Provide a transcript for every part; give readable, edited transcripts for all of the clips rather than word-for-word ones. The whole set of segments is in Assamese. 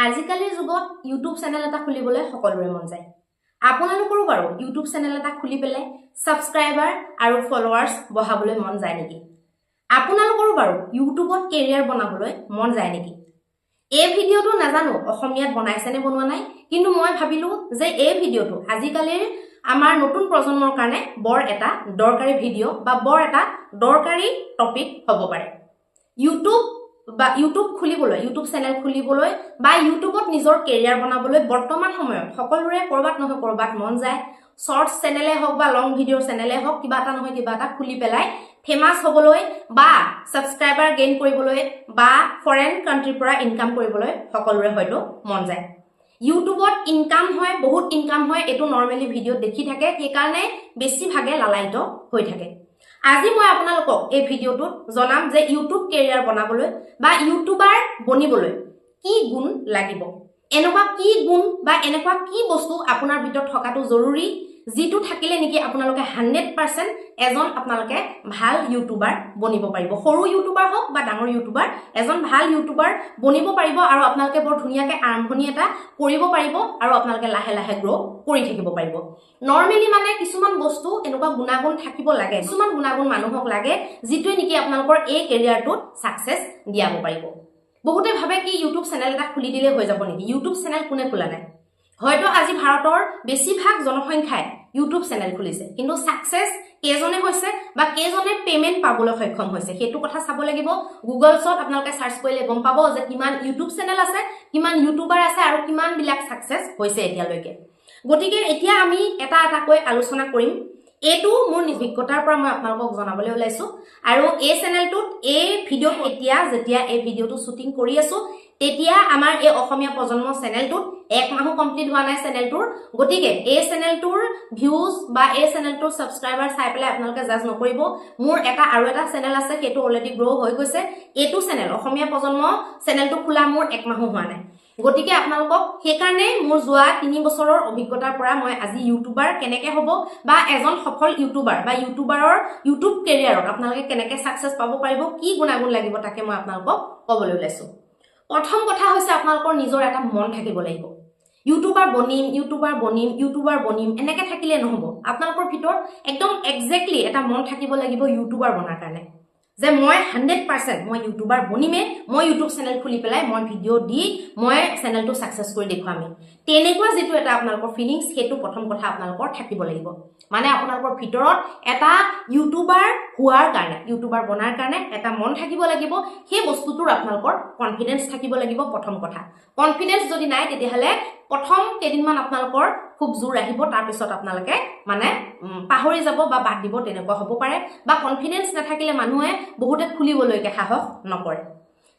আজিকালিৰ যুগত ইউটিউব চেনেল এটা খুলিবলৈ সকলোৰে মন যায়। আপোনালোকৰো বাৰু ইউটিউব চেনেল এটা খুলি পেলাই সাবস্ক্ৰাইবাৰ আৰু ফলোৱাৰ্স বঢ়াবলৈ মন যায় নেকি? আপোনালোকৰো বাৰু ইউটিউবত কেৰিয়াৰ বনাবলৈ মন যায় নেকি? এই ভিডিঅটো নাজানো অসমীয়াত বনাইছে নে বনোৱা নাই, কিন্তু মই ভাবিলো যে এই ভিডিঅটো আজিকালিৰ আমাৰ নতুন প্ৰজন্মৰ কাৰণে বৰ এটা দৰকাৰী ভিডিঅ' বা বৰ এটা দৰকাৰী টপিক হ'ব পাৰে। ইউটিউব খুলিবলৈ, ইউটিউব চেনেল খুলিবলৈ বা ইউটিউবত নিজৰ কেৰিয়াৰ বনাবলৈ বৰ্তমান সময়ত সকলোৰে কৰবাত নহয় কৰবাত মন যায়। শৰ্টস চেনেলে হওক বা লং ভিডিঅ'ৰ চেনেলে হওক কিবা এটা নহয় কিবা এটা খুলি পেলাই ফেমাস হ'বলৈ বা সাবস্ক্ৰাইবাৰ গেইন কৰিবলৈ বা ফৰেন কাণ্ট্ৰিৰ পৰা ইনকাম কৰিবলৈ সকলোৰে হয়তো মন যায়। ইউটিউবত ইনকাম হয়, বহুত ইনকাম হয়, এইটো নৰ্মেলি ভিডিঅ'ত দেখি থাকে, সেইকাৰণে বেছিভাগে লালায়িত হৈ থাকে। আজি মই আপোনালোকক এই ভিডিঅ'টোত জনাম যে ইউটিউব কেৰিয়াৰ বনাবলৈ বা ইউটিউবাৰ বনিবলৈ কি গুণ লাগিব, এনেকুৱা কি গুণ বা এনেকুৱা কি বস্তু আপোনাৰ ভিতৰত থকাটো জৰুৰী, যিটো থাকিলে নেকি আপোনালোকে 100% এজন আপোনালোকে ভাল ইউটিউবাৰ বনিব পাৰিব। সৰু ইউটিউবাৰ হওক বা ডাঙৰ ইউটিউবাৰ, এজন ভাল ইউটিউবাৰ বনিব পাৰিব আৰু আপোনালোকে বৰ ধুনীয়াকৈ আৰম্ভণি এটা কৰিব পাৰিব আৰু আপোনালোকে লাহে লাহে গ্ৰ' কৰি থাকিব পাৰিব। নৰ্মেলি মানে কিছুমান বস্তু এনেকুৱা গুণাগুণ থাকিব লাগে, কিছুমান গুণাগুণ মানুহক লাগে যিটোৱে নেকি আপোনালোকৰ এই কেৰিয়াৰটোত ছাকচেছ দিয়াব পাৰিব। বহুতে ভাবে কি ইউটিউব চেনেল এটা খুলি দিলে হৈ যাব নেকি? ইউটিউব চেনেল কোনে খোলা নাই? হয়তো আজি ভাৰতৰ বেছিভাগ জনসংখ্যাই ইউটিউব চেনেল খুলিছে, কিন্তু ছাকচেছ কেজনে হৈছে বা কেজনে পেমেন্ট পাবলৈ সক্ষম হৈছে সেইটো কথা চাব লাগিব। গুগলছত আপোনালোকে সাৰ্চ কৰিলে গম পাব যে কিমান ইউটিউব চেনেল আছে, কিমান ইউটিউবাৰ আছে আৰু কিমান বিলাক ছাকচেছ হৈছে এতিয়ালৈকে। গতিকে এতিয়া আমি এটা এটাকৈ আলোচনা কৰিম। এইটো মোৰ অভিজ্ঞতাৰ পৰা মই আপোনালোকক জনাবলৈ ওলাইছো আৰু এই চেনেলটোত এই ভিডিঅ' যেতিয়া এই ভিডিঅ'টো শ্বুটিং কৰি আছো তেতিয়া আমাৰ এই অসমীয়া প্ৰজন্ম চেনেলটোত 1 মাহো কমপ্লিট হোৱা নাই চেনেলটোৰ। গতিকে এই চেনেলটোৰ ভিউজ বা এই চেনেলটোৰ সাবস্ক্ৰাইবাৰ চাই পেলাই আপোনালোকে জাজ নকৰিব। মোৰ আৰু এটা চেনেল আছে, সেইটো অলৰেডি গ্ৰ' হৈ গৈছে। এইটো চেনেল অসমীয়া প্ৰজন্ম চেনেলটো খোলা মোৰ 1 মাহো হোৱা নাই। গতিকে আপোনালোকক সেইকাৰণে মোৰ যোৱা 3 বছৰৰ অভিজ্ঞতাৰ পৰা মই আজি ইউটিউবাৰ কেনেকে হ'ব বা এজন সফল ইউটিউবাৰ বা ইউটিউবাৰৰ ইউটিউব কেৰিয়াৰত আপোনালোকে কেনেকে ছাকচেছ পাব পাৰিব, কি গুণাগুণ লাগিব তাকে মই আপোনালোকক ক'বলৈ ওলাইছো। প্ৰথম কথা হৈছে আপোনালোকৰ নিজৰ এটা মন থাকিব লাগিব। ইউটিউবাৰ বনিম এনেকে থাকিলে নহ'ব। আপোনালোকৰ ভিতৰত একদম এক্সেক্টলি এটা মন থাকিব লাগিব ইউটিউবাৰ বনাৰ কাৰণে, যে মই 100% মই ইউটিউবাৰ বনিমে, মই ইউটিউব চেনেল খুলি পেলাই মই ভিডিঅ' দি মই চেনেলটো ছাকচেছ কৰি দেখুৱামেই। তেনেকুৱা যিটো এটা আপোনালোকৰ ফিলিংছ, সেইটো প্ৰথম কথা আপোনালোকৰ থাকিব লাগিব। মানে আপোনালোকৰ ভিতৰত এটা ইউটিউবাৰ হোৱাৰ কাৰণে, ইউটিউবাৰ বনাৰ কাৰণে এটা মন থাকিব লাগিব। সেই বস্তুটোৰ আপোনালোকৰ কনফিডেন্স থাকিব লাগিব। প্ৰথম কথা, কনফিডেন্স যদি নাই তেতিয়াহ'লে প্ৰথম কেইদিনমান আপোনালোকৰ খুব জোৰ আহিব, তাৰপিছত আপোনালোকে মানে পাহৰি যাব বা বাদ দিব, তেনেকুৱা হ'ব পাৰে। বা কনফিডেন্স নাথাকিলে মানুহে বহুতে খুলিবলৈকে সাহস নকৰে।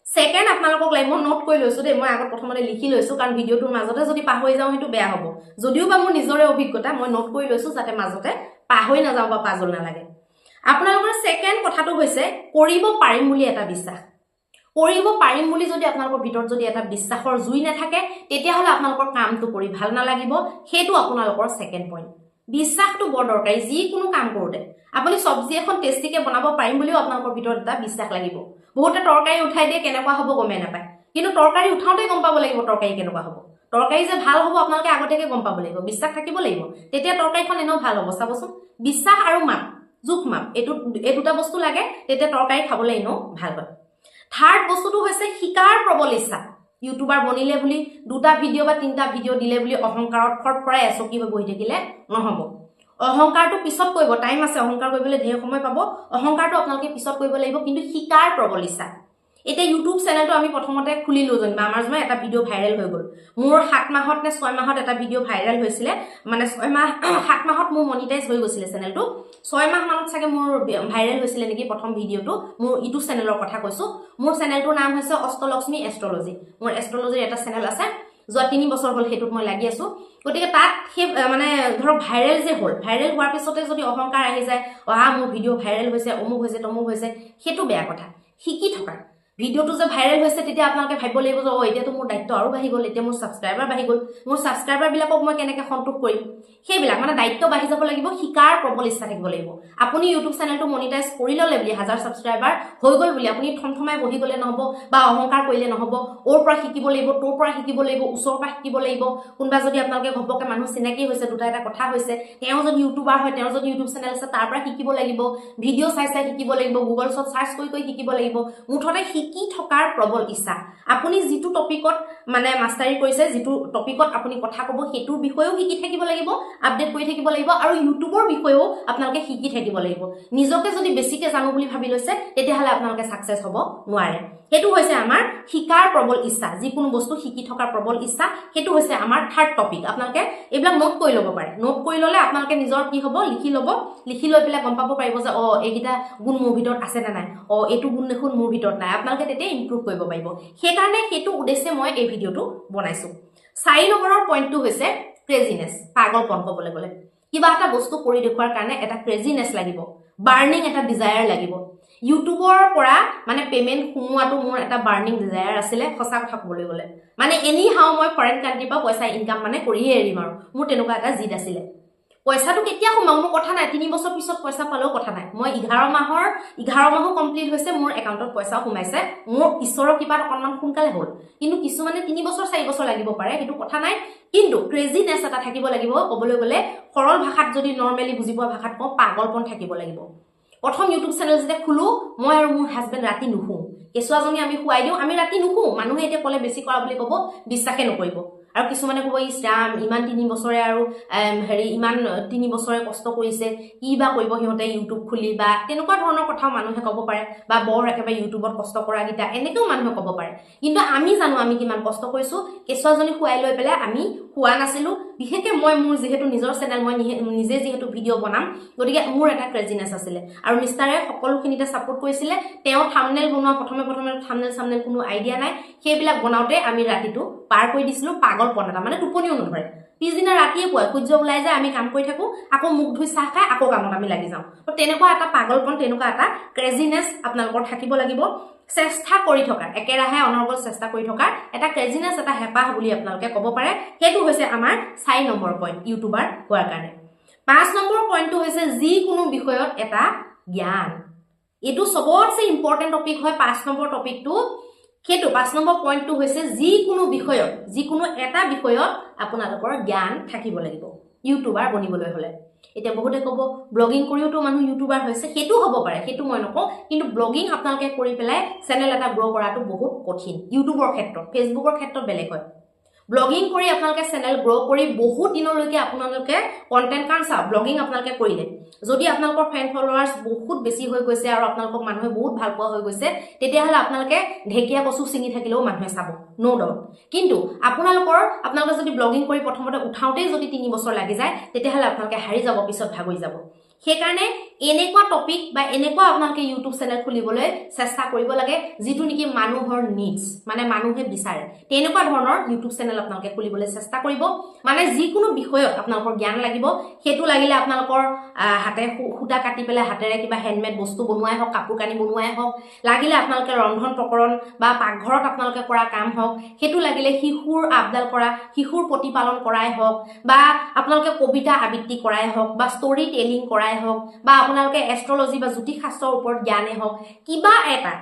ছেকেণ্ড আপোনালোকক লাগিব, মই নোট কৰি লৈছো দেই, মই আগত প্ৰথমতে লিখি লৈছো, কাৰণ ভিডিঅ'টোৰ মাজতে যদি পাহৰি যাওঁ সেইটো বেয়া হ'ব। যদিও বা মোৰ নিজৰে অভিজ্ঞতা, মই নোট কৰি লৈছো যাতে মাজতে পাহৰি নাযাওঁ বা পাজল নালাগে। আপোনালোকৰ ছেকেণ্ড কথাটো হৈছে কৰিব পাৰিম বুলি এটা বিশ্বাস। কৰিব পাৰিম বুলি যদি আপোনালোকৰ ভিতৰত যদি এটা বিশ্বাসৰ জুই নাথাকে তেতিয়াহ'লে আপোনালোকৰ কামটো কৰি ভাল নালাগিব। সেইটো আপোনালোকৰ ছেকেণ্ড পইণ্ট। বিশ্বাসটো বৰ দৰকাৰী যিকোনো কাম কৰোঁতে। আপুনি চব্জি এখন টেষ্টিকে বনাব পাৰিম বুলিও আপোনালোকৰ ভিতৰত এটা বিশ্বাস লাগিব। বহুতে তৰকাৰী উঠাই দিয়ে, কেনেকুৱা হ'ব গমেই নাপায়, কিন্তু তৰকাৰী উঠাওঁতে গম পাব লাগিব তৰকাৰী কেনেকুৱা হ'ব। তৰকাৰী যে ভাল হ'ব আপোনালোকে আগতীয়াকৈ গম পাব লাগিব, বিশ্বাস থাকিব লাগিব, তেতিয়া তৰকাৰীখন এনেও ভাল হ'ব। চাবচোন, বিশ্বাস আৰু মাপ, জোখ মাপ, এই দুটা বস্তু লাগে, তেতিয়া তৰকাৰী খাবলৈ এনেও ভাল হয়। থাৰ্ড বস্তুটো হৈছে শিকাৰ প্ৰবল ইচ্ছা। ইউটিউবাৰ বনিলে বুলি 2টা ভিডিঅ' বা 3টা ভিডিঅ' দিলে বুলি অহংকাৰত ফৰফৰাই আচকি হৈ বহি থাকিলে নহ'ব। অহংকাৰটো পিছত কৰিব, টাইম আছে, অহংকাৰ কৰিবলৈ ধেৰ সময় পাব। অহংকাৰটো আপোনালোকে পিছত কৰিব লাগিব, কিন্তু শিকাৰ প্ৰবল ইচ্ছা। এতিয়া ইউটিউব চেনেলটো আমি প্ৰথমতে খুলিলো যেনিবা, আমাৰ যেনিবা এটা ভিডিঅ' ভাইৰেল হৈ গ'ল। মোৰ 7 মাহত নে 6 মাহত এটা ভিডিঅ' ভাইৰেল হৈছিলে, মানে 7 মাহত মোৰ মনিটাইজ হৈ গৈছিলে চেনেলটো। 6 মাহ মানত চাগে মোৰ ভাইৰেল হৈছিলে নেকি প্ৰথম ভিডিঅ'টো। মোৰ ইটো চেনেলৰ কথা কৈছো। মোৰ চেনেলটোৰ নাম হৈছে অষ্টলক্ষ্মী এষ্ট্ৰলজি। মোৰ এষ্ট্ৰলজিৰ এটা চেনেল আছে, যোৱা 3 বছৰ হ'ল সেইটোত মই লাগি আছো। গতিকে তাত সেই মানে ধৰক ভাইৰেল যে হ'ল, ভাইৰেল হোৱাৰ পিছতে যদি অহংকাৰ আহি যায়, মোৰ ভিডিঅ' ভাইৰেল হৈছে, অমুক হৈছে তমুক হৈছে, সেইটো বেয়া কথা। শিকি থকা, ভিডিওটো যে ভাইৰেল হৈছে তেতিয়া আপোনালোকে ভাবিব লাগিব যে এতিয়াতো মোৰ দায়িত্ব আৰু বাঢ়ি গ'ল, এতিয়া মোৰ ছাবস্ক্ৰাইবাৰ বাঢ়ি গ'ল, মোৰ ছাবস্ক্ৰাইবাৰবিলাকক মই কেনেকৈ সন্তোষ কৰিম, সেইবিলাক মানে দায়িত্ব বাঢ়ি যাব লাগিব, শিকাৰ প্ৰবল ইচ্ছা থাকিব লাগিব। আপুনি ইউটিউব চেনেলটো মনিটাইজ কৰি ল'লে বুলি 1000 ছাবস্ক্ৰাইবাৰ হৈ গ'ল বুলি আপুনি থমথমাই বহি গ'লে নহ'ব বা অহংকাৰ কৰিলে নহ'ব। ওৰ পৰা শিকিব লাগিব, তোৰ পৰা শিকিব লাগিব, ওচৰৰ পৰা শিকিব লাগিব। কোনোবা যদি আপোনালোকে ঘপককৈ মানুহ চিনাকি হৈছে, দুটা এটা কথা হৈছে, তেওঁ যদি ইউটিউবাৰ হয়, তেওঁৰ যদি ইউটিউব চেনেল আছে, তাৰ পৰা শিকিব লাগিব, ভিডিঅ' চাই শিকিব লাগিব, গুগল চত চাৰ্চ কৰি শিকিব লাগিব। মুঠতে শিকি থকাৰ প্ৰবল ইচ্ছা। আপুনি যিটো টপিকত মানে মাষ্টাৰি কৰিছে, যিটো টপিকত আপুনি কথা ক'ব, সেইটোৰ বিষয়েও শিকি থাকিব লাগিব, আপডেট কৰি থাকিব লাগিব, আৰু ইউটিউবৰ বিষয়েও আপোনালোকে শিকি থাকিব লাগিব। নিজকে যদি বেছিকে জানো বুলি ভাবি লৈছে, তেতিয়াহ'লে আপোনালোকে ছাকচেছ হ'ব নোৱাৰে। সেইটো হৈছে আমাৰ শিকাৰ প্ৰবল ইচ্ছা, যিকোনো বস্তু শিকি থকাৰ প্ৰবল ইচ্ছা। সেইটো হৈছে আমাৰ থাৰ্ড টপিক। আপোনালোকে এইবিলাক নোট কৰি ল'ব পাৰে। নোট কৰি ল'লে আপোনালোকে নিজৰ কি হ'ব লিখি ল'ব, লিখি লৈ পেলাই গম পাব পাৰিব যে এইকেইটা গুণ মোৰ ভিতৰত আছে নে নাই, এইটো গুণ দেখোন মোৰ ভিতৰত নাই। আপোনালোকে তেতিয়া ইম্প্ৰুভ কৰিব পাৰিব। সেইকাৰণে সেইটো উদ্দেশ্যে মই এই ভিডিঅ'টো বনাইছোঁ। 4 নম্বৰৰ পইণ্টটো হৈছে ক্ৰেজিনেছ, পাগলপন ক'বলৈ গ'লে। কিবা এটা বস্তু কৰি দেখুৱাৰ কাৰণে এটা ক্ৰেজিনেছ লাগিব, বাৰ্নিং এটা ডিজায়াৰ লাগিব। ইউটিউবৰ পৰা মানে পেমেণ্ট সোমোৱাটো মোৰ এটা বাৰ্নিং ডিজায়াৰ আছিলে, সঁচা কথা ক'বলৈ গ'লে। মানে এনি হাও মই ফৰেইন কাণ্ট্ৰিৰ পৰা পইচা ইনকাম মানে কৰিয়ে এৰিম আৰু মোৰ তেনেকুৱা এটা জিদ আছিলে। পইচাটো কেতিয়া সোমাও মোৰ কথা নাই, 3 বছৰ পিছত পইচা পালেও কথা নাই। মই 11 মাহো কমপ্লিট হৈছে, মোৰ একাউণ্টত পইচা সোমাইছে। মোৰ ঈশ্বৰৰ কৃপাত অকণমান সোনকালে হ'ল, কিন্তু কিছুমানে 3 বছৰ 4 বছৰ লাগিব পাৰে, সেইটো কথা নাই। কিন্তু ক্ৰেজিনেছ এটা থাকিব লাগিব। ক'বলৈ গ'লে সৰল ভাষাত যদি নৰ্মেলি বুজি পোৱা ভাষাত কওঁ, পাগলপন থাকিব লাগিব। প্ৰথম ইউটিউব চেনেল যেতিয়া খোলো, মই আৰু মোৰ হাজবেণ্ড ৰাতি নুশো। কেঁচুৱাজনী আমি শুৱাই দিওঁ, আমি ৰাতি নুশো। মানুহে এতিয়া ক'লে বেছি কৰা বুলি ক'ব, বিশ্বাসে নকৰিব। আৰু কিছুমানে ক'ব ইছৰাম ইমান 3 বছৰে আৰু ইমান 3 বছৰে কষ্ট কৰিছে, কি বা কৰিব সিহঁতে ইউটিউব খুলি, বা তেনেকুৱা ধৰণৰ কথাও মানুহে ক'ব পাৰে। বা বৰ একেবাৰে ইউটিউবত কষ্ট কৰাকেইটা, এনেকৈও মানুহে ক'ব পাৰে। কিন্তু আমি জানো আমি কিমান কষ্ট কৰিছোঁ। কেঁচুৱাজনী শুৱাই লৈ পেলাই আমি শুৱা নাছিলোঁ। বিশেষকৈ মোৰ যিহেতু নিজৰ চেনেল, মই নিজে যিহেতু ভিডিঅ' বনাম, গতিকে মোৰ এটা ক্ৰেজিনেছ আছিলে। আৰু মিষ্টাৰে সকলোখিনিতে ছাপোৰ্ট কৰিছিলে। তেওঁ থাম্বনেল বনোৱা প্ৰথমে থাম্বনেল কোনো আইডিয়া নাই, সেইবিলাক বনাওঁতে আমি ৰাতিটো পাৰ কৰি দিছিলোঁ। পাগলপন এটা, মানে টোপনিও নধৰে। পিছদিনা ৰাতিয়ে পুৱাই সূৰ্য ওলাই যায়, আমি কাম কৰি থাকোঁ, আকৌ মুখ ধুই চাহ খাই আকৌ কামত আমি লাগি যাওঁ। তো তেনেকুৱা এটা পাগলপন, তেনেকুৱা এটা ক্ৰেজিনেছ আপোনালোকৰ থাকিব লাগিব। চেষ্টা কৰি থকা, একেৰাহে অনৰ্গল চেষ্টা কৰি থকাৰ এটা ক্ৰেজিনেছ, এটা হেঁপাহ বুলি আপোনালোকে ক'ব পাৰে। সেইটো হৈছে আমাৰ 4 নম্বৰ পইণ্ট ইউটিউবাৰ হোৱাৰ কাৰণে। 5 নম্বৰ পইণ্টটো হৈছে যিকোনো বিষয়ত এটা জ্ঞান। এইটো চবতছে ইম্পৰ্টেণ্ট টপিক হয় 5 নম্বৰ টপিকটো। সেইটো 5 নম্বৰ পইণ্টটো হৈছে যিকোনো বিষয়ত, যিকোনো এটা বিষয়ত আপোনালোকৰ জ্ঞান থাকিব লাগিব ইউটিউবাৰ বনিবলৈ হ'লে। এতিয়া বহুতে ক'ব ব্লগিং কৰিওতো মানুহ ইউটিউবাৰ হৈছে, সেইটো হ'ব পাৰে, সেইটো মই নকওঁ। কিন্তু ব্লগিং আপোনালোকে কৰি পেলাই চেনেল এটা গ্ৰ' কৰাটো বহুত কঠিন ইউটিউবৰ ক্ষেত্ৰত। ফেচবুকৰ ক্ষেত্ৰত বেলেগ হয়। ব্লগিং কৰি আপোনালোকে চেনেল গ্ৰ' কৰি বহুত দিনলৈকে আপোনালোকে কণ্টেণ্ট, কাৰণ চাওক ব্লগিং আপোনালোকে কৰিলে, যদি আপোনালোকৰ ফ্ৰেণ্ড ফলোৱাৰ্ছ বহুত বেছি হৈ গৈছে আৰু আপোনালোকক মানুহে বহুত ভাল পোৱা হৈ গৈছে, তেতিয়াহ'লে আপোনালোকে ঢেকীয়া কচু ছিঙি থাকিলেও মানুহে চাব, ন' ডাউট। কিন্তু আপোনালোকে যদি ব্লগিং কৰি প্ৰথমতে উঠাওঁতেই যদি 3 বছৰ লাগি যায়, তেতিয়াহ'লে আপোনালোকে হাৰি যাব, পিছত ভাগৰি যাব। সেইকাৰণে এনেকুৱা টপিক বা এনেকুৱা আপোনালোকে ইউটিউব চেনেল খুলিবলৈ চেষ্টা কৰিব লাগে, যিটো নেকি মানুহৰ নিডছ, মানে মানুহে বিচাৰে, তেনেকুৱা ধৰণৰ ইউটিউব চেনেল আপোনালোকে খুলিবলৈ চেষ্টা কৰিব। মানে যিকোনো বিষয়ত আপোনালোকৰ জ্ঞান লাগিব। সেইটো লাগিলে আপোনালোকৰ হাতে সূতা কাটি পেলাই হাতেৰে কিবা হেণ্ডমেড বস্তু বনোৱাই হওক, কাপোৰ কানি বনোৱাই হওক, লাগিলে আপোনালোকে ৰন্ধন প্ৰকৰণ বা পাকঘৰত আপোনালোকে কৰা কাম হওক, সেইটো লাগিলে শিশুৰ আপডাল কৰা, শিশুৰ প্ৰতিপালন কৰাই হওক, বা আপোনালোকে কবিতা আবৃত্তি কৰাই হওক, বা ষ্টৰি টেলিং কৰাই হওক, বা আপোনালোকে এষ্ট্ৰলজি বা জ্যোতিষ শাস্ত্ৰৰ ওপৰত জ্ঞানেই হওক, কিবা এটা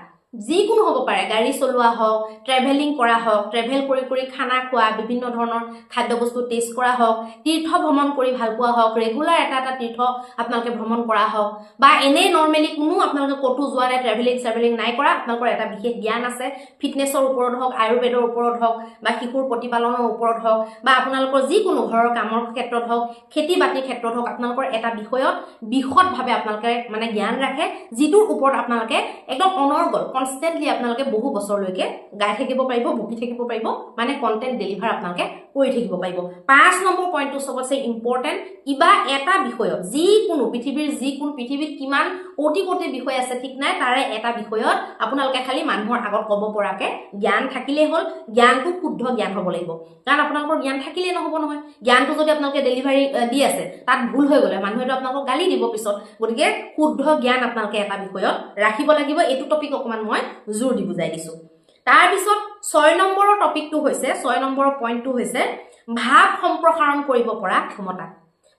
যিকোনো হ'ব পাৰে। গাড়ী চলোৱা হওক, ট্ৰেভেলিং কৰা হওক, ট্ৰেভেল কৰি খানা খোৱা, বিভিন্ন ধৰণৰ খাদ্যবস্তু টেষ্ট কৰা হওক, তীৰ্থ ভ্ৰমণ কৰি ভাল পোৱা হওক, ৰেগুলাৰ এটা তীৰ্থ আপোনালোকে ভ্ৰমণ কৰা হওক, বা এনেই নৰ্মেলি কোনো আপোনালোকে ক'তো যোৱা নাই, ট্ৰেভেলিং নাই কৰা, আপোনালোকৰ এটা বিশেষ জ্ঞান আছে, ফিটনেছৰ ওপৰত হওক, আয়ুৰ্বেদৰ ওপৰত হওক, বা শিশুৰ প্ৰতিপালনৰ ওপৰত হওক, বা আপোনালোকৰ যিকোনো ঘৰৰ কামৰ ক্ষেত্ৰত হওক, খেতি বাতিৰ ক্ষেত্ৰত হওক, আপোনালোকৰ এটা বিষয়ত বিশদভাৱে আপোনালোকে মানে জ্ঞান ৰাখে, যিটোৰ ওপৰত আপোনালোকে একদম অনৰ্গল কনষ্টেণ্টলি আপোনালোকে বহু বছৰলৈকে গাই থাকিব পাৰিব, বকি থাকিব পাৰিব, মানে কণ্টেণ্ট ডেলিভাৰ আপোনালোকে কৰি থাকিব পাৰিব। 5 নম্বৰ পইণ্টটো চবতছে ইম্পৰ্টেণ্ট। কিবা এটা বিষয়ত, পৃথিৱীত কিমান কোটি বিষয় আছে ঠিক নাই, তাৰে এটা বিষয়ত আপোনালোকে খালি মানুহৰ আগত ক'ব পৰাকে জ্ঞান থাকিলেই হ'ল। জ্ঞানটো শুদ্ধ জ্ঞান হ'ব লাগিব, কাৰণ আপোনালোকৰ জ্ঞান থাকিলেই নহ'ব নহয়। জ্ঞানটো যদি আপোনালোকে ডেলিভাৰী দি আছে, তাত ভুল হৈ গ'লে মানুহেতো আপোনালোকক গালি দিব পিছত। গতিকে শুদ্ধ জ্ঞান আপোনালোকে এটা বিষয়ত ৰাখিব লাগিব। এইটো টপিক অকণমান মই জোৰ দি বুজাই দিছো তাৰ পিছত 6 নম্বৰৰ টপিকটো হৈছে 6 নম্বৰৰ পইণ্টটো হৈছে ভাৱ সম্প্ৰসাৰণ কৰিব পৰা ক্ষমতা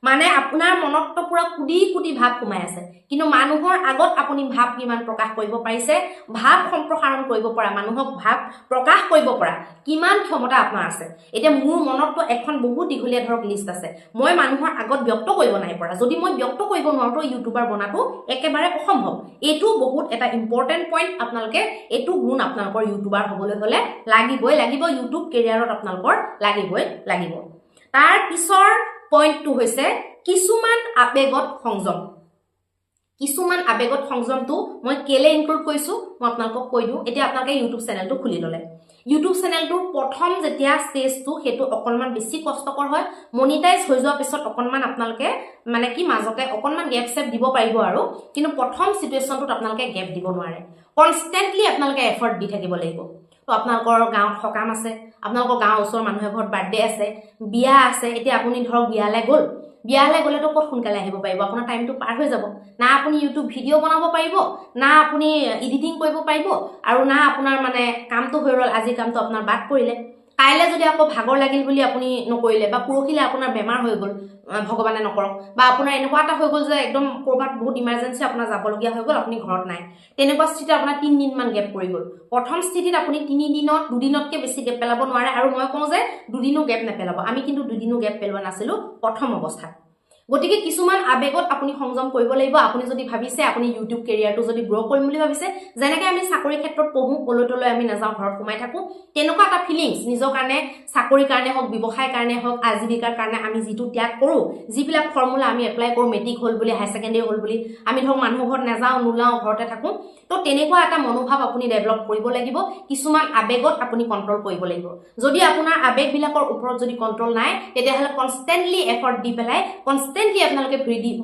মানে আপোনাৰ মনত তো পুৰা কুদি কুদি ভাৱ সোমাই আছে কিন্তু মানুহৰ আগত আপুনি ভাৱ কিমান প্ৰকাশ কৰিব পাৰিছে ভাৱ সম্প্ৰসাৰণ কৰিব পৰা মানুহক ভাৱ প্ৰকাশ কৰিব পৰা কিমান ক্ষমতা আপোনাৰ আছে এতিয়া মোৰ মনত তো এখন বহুত দীঘলীয়া ধৰক লিষ্ট আছে মই মানুহৰ আগত ব্যক্ত কৰিব নাই পৰা যদি মই ব্যক্ত কৰিব নোৱাৰো ইউটিউবাৰ বনাটো একেবাৰে অসম্ভৱ এটো বহুত এটা ইম্পৰ্টেন্ট পইণ্ট আপোনালোকে এটো গুণ আপোনালোকৰ ইউটিউবাৰ হ'বলৈ হলে লাগিব ইউটিউব কেৰিয়াৰত আপোনালোকৰ লাগিব তাৰ পিছৰ পইণ্টটো হৈছে কিছুমান আবেগত সংযমটো মই কেলে ইনক্লুড কৰিছো মই আপোনালোকক কৈ দিও এতিয়া আপোনালোকে ইউটিউব চেনেলটো খুলি ললে ইউটিউব চেনেলটোৰ প্ৰথম যেতিয়া ষ্টেজটো হেতু অকনমান বেছি কষ্টকৰ হয় মনিটাইজ হৈ যোৱাৰ পিছত অকনমান আপোনালোকে মানে কি মাজতে অকনমান গ্যাপ সেপ দিব পাৰিব আৰু কিন্তু প্ৰথম সিচুৱেচনটোত আপোনালোকে গ্যাপ দিব নোৱাৰে কনস্ট্যান্টলি আপোনালোকে এফৰ্ট দি থাকিব লাগিব তো আপোনালোকৰ গাঁৱত সকাম আছে আপোনালোকৰ গাঁৱৰ ওচৰৰ মানুহৰ ঘৰত বাৰ্থডে আছে বিয়া আছে এতিয়া আপুনি ধৰক বিয়ালে গলে তো কত সোনকালে আহিব পাৰিব আপোনাৰ টাইমটো পাৰ হৈ যাব না আপুনি ইউটিউব ভিডিও বনাব পাৰিব না আপুনি এডিটিং কৰিব পাৰিব আৰু না আপোনাৰ মানে কামটো হৈ ৰল আজি কামটো আপোনাৰ বাদ পৰিলে কাইলে যদি আকৌ ভাগৰ লাগিল বুলি আপুনি নকৰিলে বা পুৰখিলে আপোনাৰ বেমাৰ হৈ গল ভগৱানে নকৰক বা আপোনাৰ এনেকুৱা এটা হৈ গল যে একদম কৰবাত বহুত ইমাৰ্জেন্সি আপোনাৰ যাবলগীয়া হৈ গল আপুনি ঘৰত নাই তেনেকুৱা স্থিতিত আপোনাৰ 3 দিন মান গ্যাপ পৰি গল প্ৰথম স্থিতিত আপুনি 3 দিনত 2 দিনতকৈ বেছি গ্যাপ পেলাব নোৱাৰে আৰু মই কওঁ যে 2 দিনো গ্যাপ নেপেলাব আমি কিন্তু 2 দিনো গ্যাপ পেলোৱা নাছিলো প্ৰথম অৱস্থাত গতিকে কিছুমান আবেগত আপুনি সংযম কৰিব লাগিব আপুনি যদি ভাবিছে আপুনি ইউটিউব কেৰিয়াৰটো যদি গ্ৰো কৰিম বুলি ভাবিছে যেনেকৈ আমি চাকৰি ক্ষেত্ৰত পঢ়ো কলৈতলৈ আমি নাযাওঁ ঘৰত সোমাই থাকো তেনেকুৱা এটা ফিলিংস নিজৰ কাৰণে চাকৰি কাৰণে হওক ব্যৱসায় কাৰণে হওক আজীৱিকাৰ কাৰণে আমি যিটো ত্যাগ কৰো যিবিলাক ফৰ্মুলা আমি এপ্লাই কৰো মেট্ৰিক হল বুলি হাই সেকেন্ডাৰী হল বুলি আমি ধৰক মানুহৰ ঘৰত নাযাওঁ নোলাওঁ ঘৰতে থাকো তো তেনেকুৱা এটা মনোভাৱ আপুনি ডেভেলপ কৰিব লাগিব কিছুমান আবেগত আপুনি কন্ট্ৰোল কৰিব লাগিব যদি আপোনাৰ আবেগবিলাকৰ ওপৰত যদি কন্ট্ৰোল নাই তেতিয়াহলে কনস্ট্যান্টলি এফৰ্ট দি পেলাই কনস্ট্যান্টলি আপোনালোকে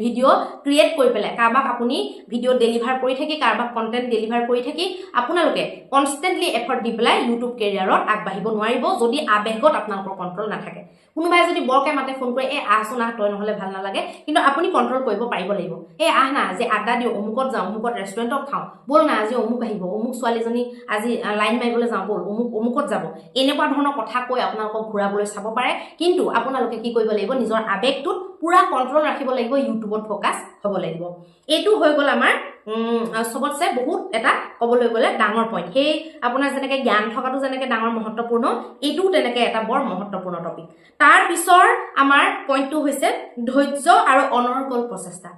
ভিডিও ক্ৰিয়েট কৰি পেলাই কাৰবাক আপুনি ভিডিও ডেলিভাৰ কৰি থাকি কাৰবাক কন্টেন্ট ডেলিভাৰ কৰি থাকি আপোনালোকে কনস্ট্যান্টলি এফৰ্ট দি পেলাই ইউটিউব কেৰিয়াৰত আগবাঢ়িব নোৱাৰিব যদি আবেগত আপোনালোকৰ কন্ট্ৰোল নাথাকে কোনোবাই যদি বৰকে মাতে ফোন কৰি আহচোন আহ তই নহলে ভাল নালাগে কিন্তু আপুনি কন্ট্ৰোল কৰিব পাৰিব লাগিব আহ না আজি আড্ডা দিও অমুকত যাওঁ অমুকত ৰেষ্টুৰেণ্টত খাওঁ বল না আজি অমুক আহিব অমুক ছোৱালীজনী আজি লাইন মাৰিবলৈ যাওঁ বল অমুকত যাব এনেকুৱা ধৰণৰ কথা কৈ আপোনালোকক ঘূৰাবলৈ চাব পাৰে কিন্তু আপোনালোকে কি কৰিব লাগিব নিজৰ আবেগটোত পুৰা কন্ট্ৰোল ৰাখিব লাগিব ইউটিউবত ফোকাস হ'ব লাগিব এটো হৈ গল আমাৰ সবতছে বহুত এটা কবলৈ গলে ডাঙৰ পইণ্ট সেই আপোনাৰ যেনেকৈ জ্ঞান থকাটো যেনেকৈ ডাঙৰ মহত্বপূৰ্ণ এটো তেনেকৈ এটা বৰ মহত্বপূৰ্ণ টপিক তাৰ পিছৰ আমাৰ পইণ্টটো হৈছে ধৈৰ্য আৰু অনৰ্গল প্ৰচেষ্টা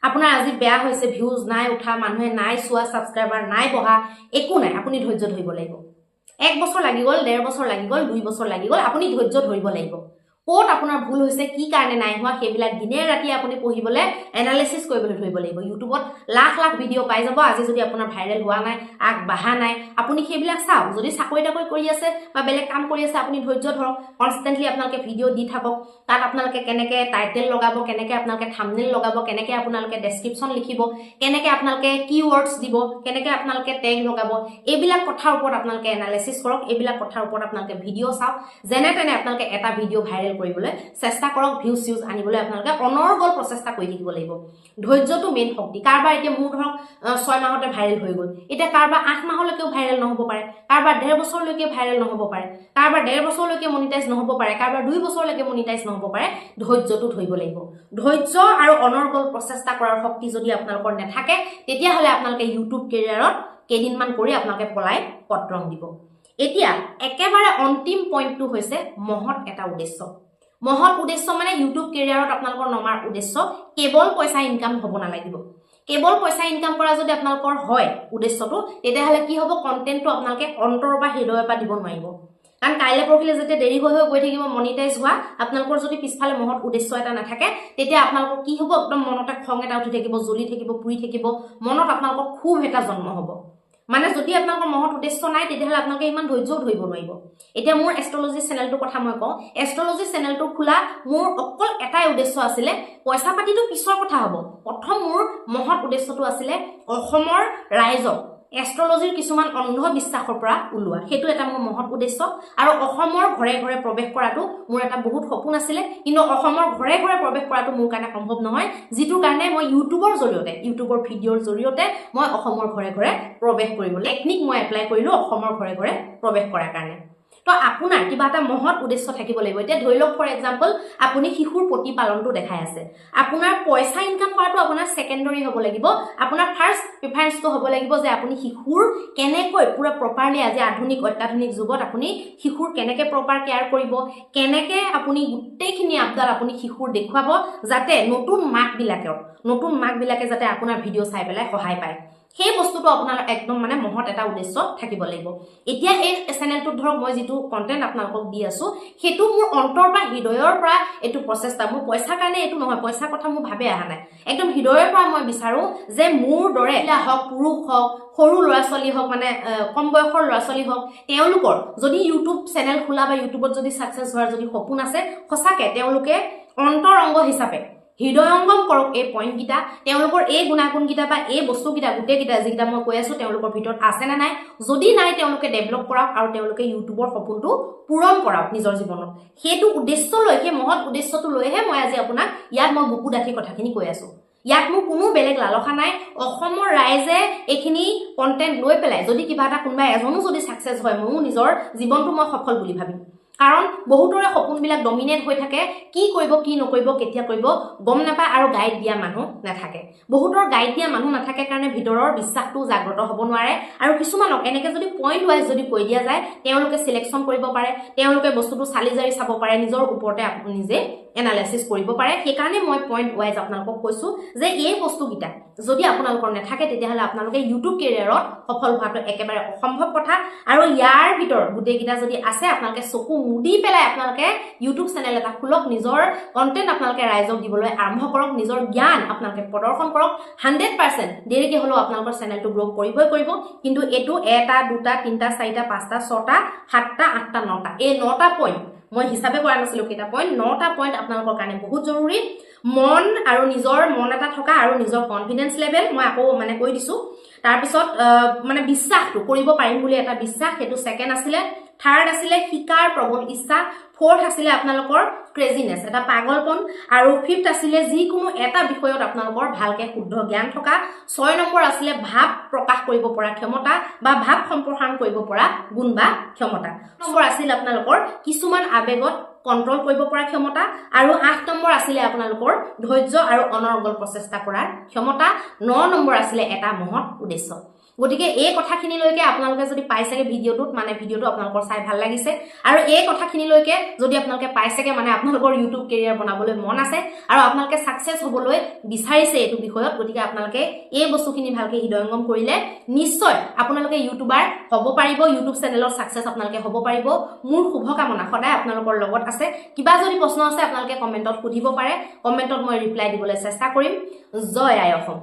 আপোনাৰ আজি বেয়া হৈছে ভিউজ নাই উঠা মানুহে নাই চোৱা সাবস্ক্ৰাইবাৰ নাই বহা একো নাই আপুনি ধৈৰ্য ধৰিব লাগিব 1 বছৰ লাগি গল 1.5 বছৰ লাগি গল 2 বছৰ লাগি গল আপুনি ধৈৰ্য ধৰিব লাগিব কোট আপোনাৰ ভুল হৈছে কি কাৰণে নাই হোৱা সেইবিলাক দিনে ৰাতি আপুনি পঢ়িবলে এনালাইসিস কৰিবলৈ ধৰিব লাগিব ইউটিউবত লাখ লাখ ভিডিও পাই যাব আজি যদি আপোনাৰ ভাইৰেল হোৱা নাই আগ বাহা নাই আপুনি সেইবিলাক চাওক যদি চাকৰি টাকৰি কৰি আছে বা বেলেগ কাম কৰি আছে আপুনি ধৈৰ্য ধৰক কনস্ট্যান্টলি আপোনালোকে ভিডিও দি থাকক তাত আপোনালোকে কেনেকৈ টাইটেল লগাব কেনেকৈ আপোনালোকে থাম্বনেল লগাব কেনেকৈ আপোনালোকে ডেসক্ৰিপচন লিখিব কেনেকৈ আপোনালোকে কিৱৰ্ডছ দিব কেনেকৈ আপোনালোকে টেগ লগাব এইবিলাক কথাৰ ওপৰত আপোনালোকে এনালাইসিস কৰক এইবিলাক কথাৰ ওপৰত আপোনালোকে ভিডিও চাওক যেনে তেনে আপোনালোকে এটা ভিডিও ভাইৰেল কৰিবলৈ চেষ্টা কৰক ভিউজ আনিবলৈ আপোনালোকে অনৰ্গল প্ৰচেষ্টা কৰি থাকিব লাগিব ধৈৰ্যটো মেইন শক্তি কাৰবাৰ এতিয়া মোৰ ধৰক 6 মাহতে ভাইৰেল হৈ গল এতিয়া কাৰবাৰ 8 মাহলৈকেও ভাইৰেল নহব পাৰে কাৰবাৰ 1.5 বছৰলৈকে ভাইৰেল নহব পাৰে কাৰবাৰ 1.5 বছৰলৈকে মনিটাইজ নহব পাৰে কাৰবাৰ 2 বছৰলৈকে মনিটাইজ নহব পাৰে ধৈৰ্যটো ধৰিব লাগিব ধৈৰ্য আৰু অনৰ্গল প্ৰচেষ্টা কৰাৰ শক্তি যদি আপোনালোকৰ নাথাকে তেতিয়াহলে আপোনালোকে ইউটিউব কেৰিয়াৰত কেইদিনমান কৰি আপোনালোকে পলাই পত্ৰং দিব এতিয়া একেবাৰে অন্তিম পইণ্টটো হৈছে মহৎ এটা উদ্দেশ্য মানে ইউটিউব কেৰিয়াৰত আপোনালোকৰ নমাৰ উদ্দেশ্য কেৱল পইচা ইনকাম হ'ব নালাগিব কেৱল পইচা ইনকাম কৰা যদি আপোনালোকৰ হয় উদ্দেশ্যটো তেতিয়াহলে কি হ'ব কন্টেন্টটো আপোনালোকে অন্তৰ বা হৃদয়ৰ পৰা দিব নোৱাৰিব কাৰণ কাইলে পৰখিলে যেতিয়া দেৰি হৈ গৈ থাকিব মনিটাইজ হোৱা আপোনালোকৰ যদি পিছফালে মহৎ উদ্দেশ্য এটা নাথাকে তেতিয়া আপোনালোকৰ কি হ'ব একদম মনতে খং এটা উঠি থাকিব জ্বলি থাকিব পুৰি থাকিব মনত আপোনালোকৰ খুব এটা জন্ম হ'ব মানে যদি আপোনালোকৰ মহৎ উদ্দেশ্য নাই তেতিয়াহলে আপোনালোকে ইমান ধৈৰ্যও ধৰিব নোৱাৰিব এতিয়া মোৰ এষ্ট্ৰলজি চেনেলটোৰ কথা মই কওঁ এষ্ট্ৰলজি চেনেলটো খোলা মোৰ অকল এটাই উদ্দেশ্য আছিল পইচা পাতিটো পিছৰ কথা হ'ব প্ৰথম মোৰ মহৎ উদ্দেশ্যটো আছিল অসমৰ ৰাইজক এষ্ট্ৰলজিৰ কিছুমান অন্ধবিশ্বাসৰ পৰা উলোৱা হেতু এটা মোৰ মহৎ উদ্দেশ্য আৰু অসমৰ ঘৰে ঘৰে প্ৰৱেশ কৰাটো মোৰ এটা বহুত সপোন আছিল কিন্তু অসমৰ ঘৰে ঘৰে প্ৰৱেশ কৰাটো মোৰ কাৰণে সম্ভৱ নহয় যেটো কাৰণে মই ইউটিউবৰ জৰিয়তে ইউটিউবৰ ভিডিওৰ জৰিয়তে মই অসমৰ ঘৰে ঘৰে প্ৰৱেশ কৰিবলৈ টেকনিক মই এপ্লাই কৰিলো অসমৰ ঘৰে ঘৰে প্ৰৱেশ কৰাৰ কাৰণে তো আপোনাৰ কিবা এটা মহৎ উদ্দেশ্য থাকিব লাগিব এতিয়া ধৰি লওক ফৰ এক্সাম্পল আপুনি শিশুৰ প্ৰতিপালনটো দেখাই আছে আপোনাৰ পইচা ইনকাম কৰাটো আপোনাৰ সেকেন্ডাৰী হ'ব লাগিব আপোনাৰ ফাৰ্স্ট প্ৰিফাৰেন্সটো হ'ব লাগিব যে আপুনি শিশুৰ কেনেকৈ পুৰা প্ৰপাৰলি আজি আধুনিক অত্যাধুনিক যুগত আপুনি শিশুৰ কেনেকৈ প্ৰপাৰ কেয়াৰ কৰিব কেনেকৈ আপুনি গুটেইখিনি আপডাল আপুনি শিশুৰ দেখুৱাব যাতে নতুন মাকবিলাকে যাতে আপোনাৰ ভিডিঅ' চাই পেলাই সহায় পায় সেই বস্তুটো আপোনাৰ একদম মানে মহৎ এটা উদ্দেশ্য থাকিব লাগিব এতিয়া এই চেনেলটোত ধৰক মই যেটো কন্টেন্ট আপোনালোকক দি আছো হেতু মোৰ অন্তৰ বা হৃদয়ৰ পৰা এটো প্ৰচেষ্টা মোৰ পইচা কাৰণে এটো নহয় পইচা কথা মোৰ ভাবে আহা নাই একদম হৃদয়ৰ পৰা মই বিচাৰো যে মোৰ দৰে হক পুৰুষ হক সৰু ল'ৰা ছোৱালী হক মানে কম বয়সৰ ল'ৰা ছোৱালী হক তেওঁলোকৰ যদি ইউটিউব চেনেল খোলা বা ইউটিউবত যদি সাকসেস হোৱাৰ যদি সপোন আছে সঁচাকে তেওঁলোকে অন্তৰ অংগ হিচাপে হৃদয়ঙ্গম কৰক এই পইণ্ট গিটা তেওঁলোকৰ এই গুণাগুণ গিটা বা এই বস্তু গিটা গুটে গিটা যেটা মই কৈ আছো তেওঁলোকৰ ভিতৰত আছে না নাই যদি নাই তেওঁলোকে ডেভেলপ কৰক আৰু তেওঁলোকে ইউটিউবৰ সপোনটো পূৰণ কৰক নিজৰ জীৱনত হেতু উদ্দেশ্য লৈকে মহৎ উদ্দেশ্যটো লৈহে মই আজি আপোনাক ইয়াত মই বুকু ডাঠি কথাখিনি কৈ আছো ইয়াত মোৰ কোনো বেলেগ লালসা নাই অসমৰ ৰাইজে এখিনি কন্টেন্ট লৈ পেলাই যদি কিবা এটা কোনবা এজনো যদি সাকসেস হয় মোৰ নিজৰ জীৱনটো মই সফল বুলি ভাবিম কাৰণ বহুতৰে সপোনবিলাক ডমিনেট হৈ থাকে কি কৰিব কি নকৰিব কেতিয়া কৰিব গম নাপায় আৰু গাইড দিয়া মানুহ নাথাকে বহুতৰ গাইড দিয়া মানুহ নাথাকে কাৰণে ভিতৰৰ বিশ্বাসটো জাগ্ৰত হ'ব নোৱাৰে আৰু কিছুমানক এনেকে যদি পইণ্ট ওয়াইজ যদি কৈ দিয়া যায় তেওঁলোকে সিলেকশন কৰিব পাৰে তেওঁলোকে বস্তুটো চালি জাৰি চাব পাৰে নিজৰ ওপৰতে আপুনি নিজে এনালাইসিস কৰিব পাৰে সেই কাৰণে মই পইণ্ট ওয়াইজ আপোনালোকক কৈছো যে এই বস্তু গিটা যদি আপোনালোকৰ নাথাকে তেতিয়াহলে আপোনালোকে ইউটিউব কেৰিয়াৰত সফল হোৱাটো একেবাৰে অসম্ভৱ কথা আৰু ইয়াৰ ভিতৰ গুটে গিটা যদি আছে আপোনালোকে চকু মুদি পেলাই আপোনালোকে ইউটিউব চেনেল এটা খুলক নিজৰ কন্টেন্ট আপোনালোকে ৰাইজক দিবলৈ আৰম্ভ কৰক নিজৰ জ্ঞান আপোনালোকে প্ৰদৰ্শন কৰক 100% দেৰিকে হলো আপোনালোকৰ চেনেলটো গ্ৰো কৰিব কিন্তু এটো এটা দুটা তিনটা চাৰিটা পাঁচটা ছটা সাতটা আঠটা নটা এই নটা পইণ্ট মই হিচাপে কৰা নাছিলো কেটা পইণ্ট নটা পইণ্ট আপোনালোকৰ কাৰণে বহুত জৰুৰী মন আৰু নিজৰ মন এটা থকা আৰু নিজৰ কনফিডেন্স লেভেল মই আকৌ মানে কৈ দিছো তাৰ পিছত মানে বিশ্বাসটো কৰিব পাৰিম বুলি এটা বিশ্বাস হেতু সেকেন্ড আছিলে থাৰ্ড আছিলে শিকাৰ প্ৰবল ইচ্ছা ফোৰ্থ আছিলে আপোনালোকৰ ক্ৰেজিনেস এটা পাগলপন আৰু ফিফথ আছিলে যিকোনো এটা বিষয়ত আপোনালোকৰ ভালকে শুদ্ধ জ্ঞান থকা 6 নম্বৰ আছিলে ভাৱ প্ৰকাশ কৰিব পৰা ক্ষমতা বা ভাৱ সম্প্ৰসাৰণ কৰিব পৰা গুণ বা ক্ষমতা নম্বৰ আছিল আপোনালোকৰ কিছুমান আবেগত কন্ট্ৰোল কৰিব পৰা ক্ষমতা আৰু 8 নম্বৰ আছিলে আপোনালোকৰ ধৈৰ্য আৰু অনৰ্গল প্ৰচেষ্টা কৰাৰ ক্ষমতা 9 নম্বৰ আছিলে এটা মহৎ উদ্দেশ্য গটিকে এই কথাখিনি লৈকে আপোনালোকে যদি পাইছেগে ভিডিওটোত মানে ভিডিওটো আপোনালোকৰ চাই ভাল লাগিছে আৰু এই কথাখিনি লৈকে যদি আপোনালোকে পাইছেগে মানে আপোনালোকৰ ইউটিউব কেৰিয়াৰ বনাবলৈ মন আছে আৰু আপোনালোকে সাকসেস হ'বলৈ বিচাৰিছে এটো বিষয়ত গটিকে আপোনালোকে এই বস্তুখিনি ভালকে হৃদয়ঙ্গম কৰিলে নিশ্চয় আপোনালোকে ইউটিউবাৰ হ'ব পাৰিব ইউটিউব চেনেলৰ সাকসেস আপোনালোকে হ'ব পাৰিব মোৰ শুভকামনা সদায় আপোনালোকৰ লগত আছে কিবা যদি প্ৰশ্ন আছে আপোনালোকে কমেন্টত সুধিব পাৰে কমেন্টত মই ৰিপ্লাই দিবলৈ চেষ্টা কৰিম জয় আই অসম